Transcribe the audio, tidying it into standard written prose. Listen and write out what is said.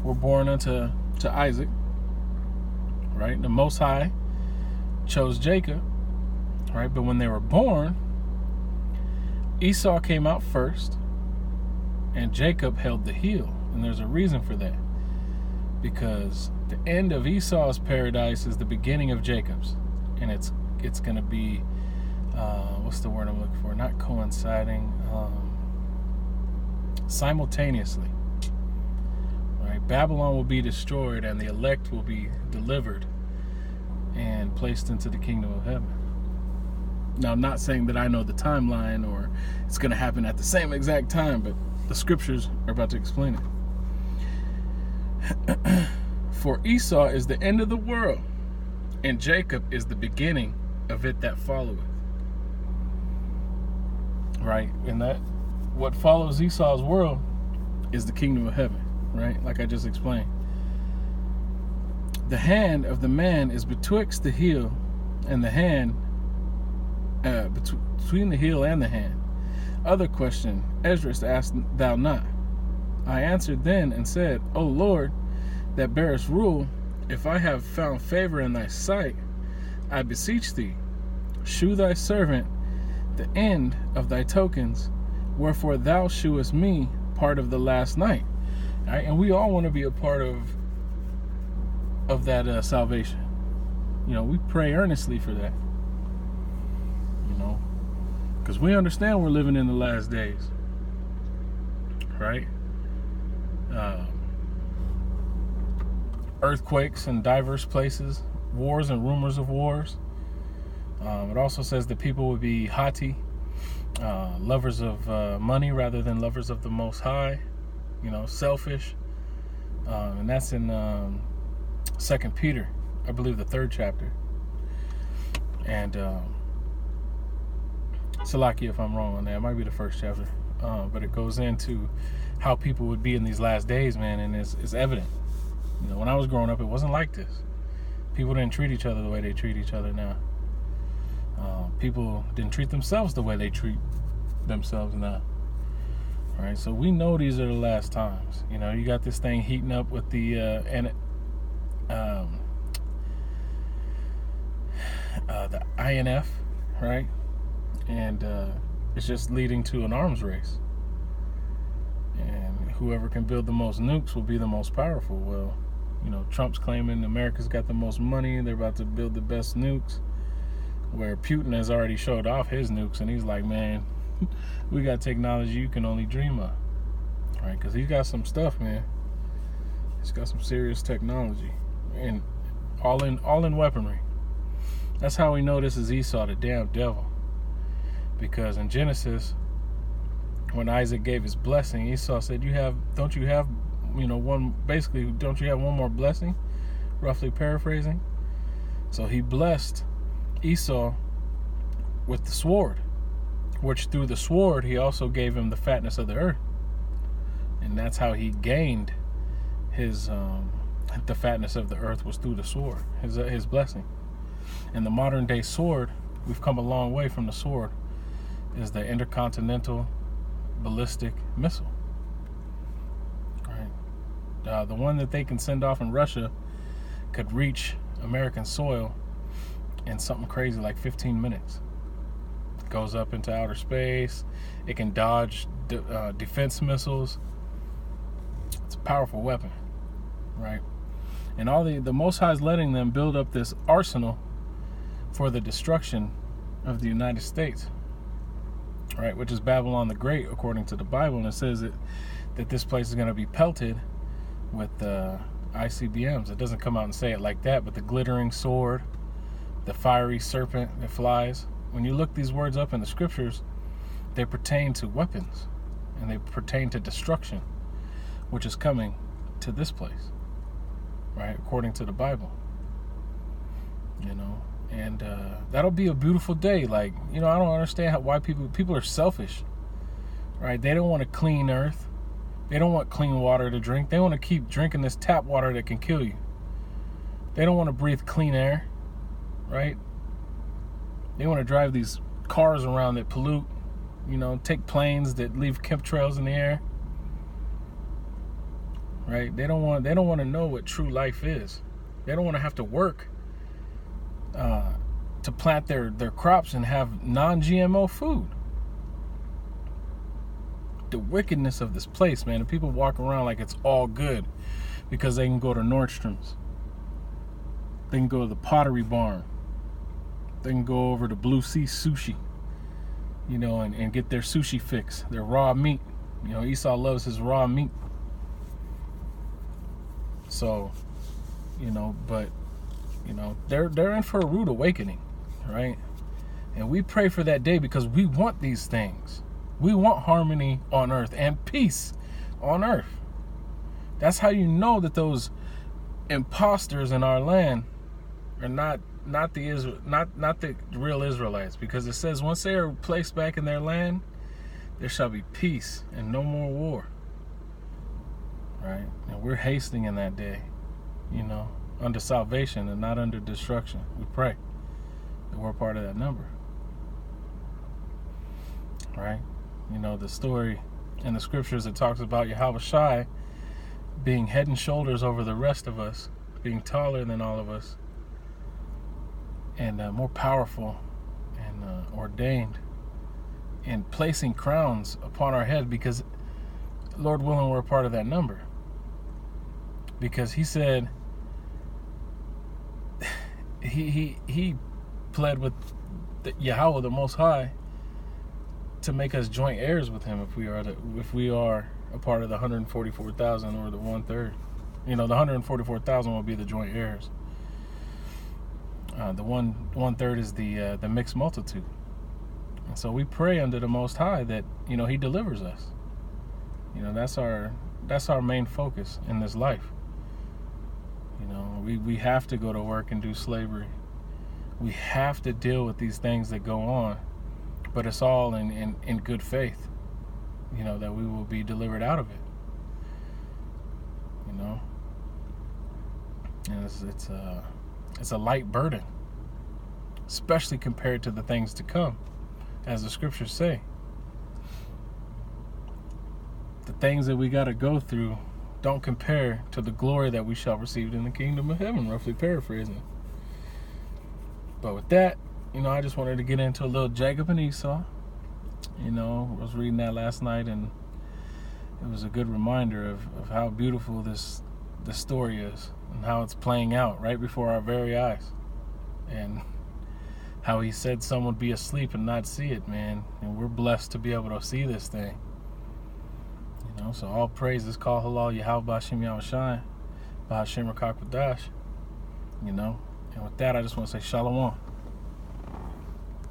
were born to Isaac, right? The Most High chose Jacob, right? But when they were born, Esau came out first, and Jacob held the heel. And there's a reason for that. Because the end of Esau's paradise is the beginning of Jacob's. And it's going to be, what's the word I'm looking for? Not coinciding, simultaneously. Right? Babylon will be destroyed, and the elect will be delivered and placed into the kingdom of heaven. Now, I'm not saying that I know the timeline or it's going to happen at the same exact time, but the scriptures are about to explain it. For Esau is the end of the world, and Jacob is the beginning of it that followeth. Right? And that what follows Esau's world is the kingdom of heaven, right? Like I just explained. The hand of the man is betwixt the heel and the hand, between the heel and the hand. Other question, Esdras asked thou not. I answered then and said, O Lord, that bearest rule, if I have found favor in thy sight, I beseech thee, shew thy servant the end of thy tokens, wherefore thou shewest me part of the last night. Right? And we all want to be a part of that salvation. You know, we pray earnestly for that. You know, because we understand we're living in the last days, right? Earthquakes in diverse places, wars and rumors of wars. It also says that people would be haughty, lovers of money rather than lovers of the Most High, you know, selfish. And that's in 2 Peter, I believe the 3rd chapter. And Salakia if I'm wrong on that, it might be the 1st chapter. But it goes into how people would be in these last days, man, and it's evident. You know, when I was growing up, it wasn't like this. People didn't treat each other the way they treat each other now. People didn't treat themselves the way they treat themselves now. All right, so we know these are the last times. You know, you got this thing heating up with the INF, right? And it's just leading to an arms race. And whoever can build the most nukes will be the most powerful. Well, you know, Trump's claiming America's got the most money. They're about to build the best nukes. Where Putin has already showed off his nukes, and he's like, man, we got technology you can only dream of. Right? Because he's got some stuff, man. He's got some serious technology. And all in weaponry. That's how we know this is Esau, the damn devil. Because in Genesis, when Isaac gave his blessing, Esau said, don't you have one more blessing? Roughly paraphrasing. So he blessed Esau with the sword, which through the sword he also gave him the fatness of the earth. And that's how he gained his the fatness of the earth was through the sword, his blessing. And the modern day sword, we've come a long way from the sword, is the intercontinental ballistic missile. Right? The one that they can send off in Russia could reach American soil in something crazy like 15 minutes. It goes up into outer space. It can dodge defense missiles. It's a powerful weapon, right? And all the Most High is letting them build up this arsenal for the destruction of the United States, right? Which is Babylon the Great, according to the Bible. And it says that this place is going to be pelted with ICBMs. It doesn't come out and say it like that, but the glittering sword, the fiery serpent that flies. When you look these words up in the scriptures, they pertain to weapons and they pertain to destruction, which is coming to this place, right? According to the Bible, you know, and that'll be a beautiful day. Like, you know, I don't understand why people are selfish, right? They don't want a clean earth. They don't want clean water to drink. They want to keep drinking this tap water that can kill you. They don't want to breathe clean air, right? They want to drive these cars around that pollute, you know, take planes that leave chemtrails in the air, right? They don't want to know what true life is. They don't want to have to work to plant their crops and have non-GMO food. The wickedness of this place, man. And people walk around like it's all good because they can go to Nordstrom's. They can go to the Pottery Barn. They can go over to Blue Sea Sushi, and get their sushi fix, their raw meat. Esau loves his raw meat. So, but, they're in for a rude awakening, right? And we pray for that day because we want these things. We want harmony on earth and peace on earth. That's how you know that those imposters in our land are not the real Israelites, because it says once they are placed back in their land, there shall be peace and no more war. Right? And we're hastening in that day, under salvation and not under destruction. We pray that we're part of that number. Right? The story in the scriptures, it talks about Yahweh Shai being head and shoulders over the rest of us, being taller than all of us, and more powerful and ordained, and placing crowns upon our head, because Lord willing we're a part of that number. Because he said he pled with Yahweh the Most High to make us joint heirs with him if we are a part of the 144,000 or the 1/3. The 144,000 will be the joint heirs. The 1/3 is the mixed multitude. And so we pray under the Most High that he delivers us. That's our main focus in this life. We have to go to work and do slavery. We have to deal with these things that go on, but it's all in good faith. That we will be delivered out of it. And it's a light burden, especially compared to the things to come, as the scriptures say. The things that we got to go through don't compare to the glory that we shall receive in the kingdom of heaven, roughly paraphrasing. But with that, I just wanted to get into a little Jacob and Esau. I was reading that last night, and it was a good reminder of how beautiful this story is, and how it's playing out right before our very eyes, and how he said some would be asleep and not see it, man. And we're blessed to be able to see this thing. So all praises, call halal Yahweh B'Hashem Yahweh Shai, B'Hashem Rakak Wadash. And with that, I just want to say shalom.